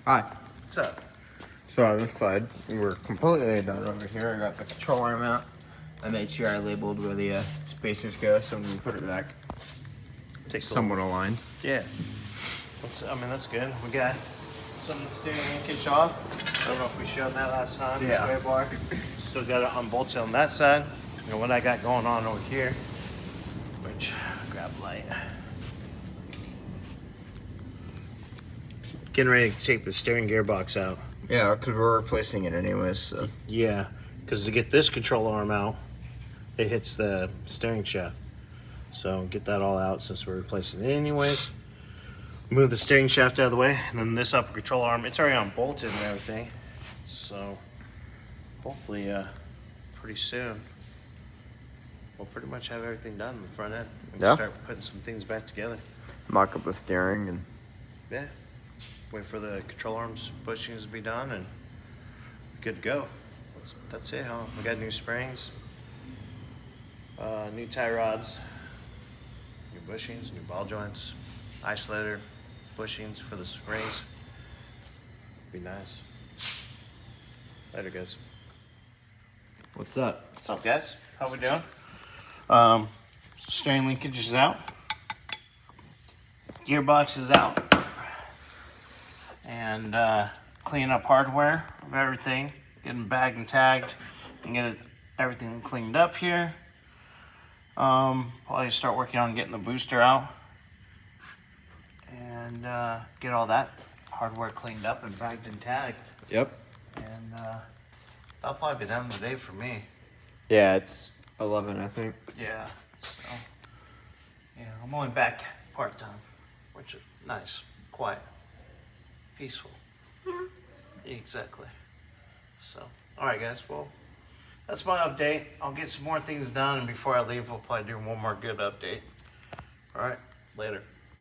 Hi. What's up? So on this side, we're completely done over here. I got the control arm out. I made sure I labeled where the spacers go, so I'm gonna put it back Takes somewhat aligned. Yeah. That's good. We got some of the steering linkage off. I don't know if we showed that last time. Yeah. Sway bar. Still got it unbolted on that side. And what I got going on over here, which grab light. Getting ready to take the steering gearbox out. Yeah, because we're replacing it anyways. So. Yeah, because to get this control arm out, it hits the steering shaft. So get that all out since we're replacing it anyways. Move the steering shaft out of the way, and then this upper control arm, it's already unbolted and everything. So hopefully pretty soon we'll pretty much have everything done in the front end. We can start putting some things back together. Mock up the steering and yeah. Wait for the control arms bushings to be done and good to go. That's it, huh? We got new springs, new tie rods, new bushings, new ball joints, isolator bushings for the springs. Be nice. Later, guys. what's up? What's up, guys? How we doing? Steering linkage is out. Gearbox is out. And cleaning up hardware of everything, getting bagged and tagged, and get everything cleaned up here. Probably start working on getting the booster out and get all that hardware cleaned up and bagged and tagged. Yep. And that'll probably be the end of the day for me. Yeah, it's 11, I think. Yeah. So yeah, I'm only back part-time, which is nice, quiet. Peaceful. Exactly. So, all right, guys. Well, that's my update. I'll get some more things done, and before I leave, we'll probably do one more good update. All right, later.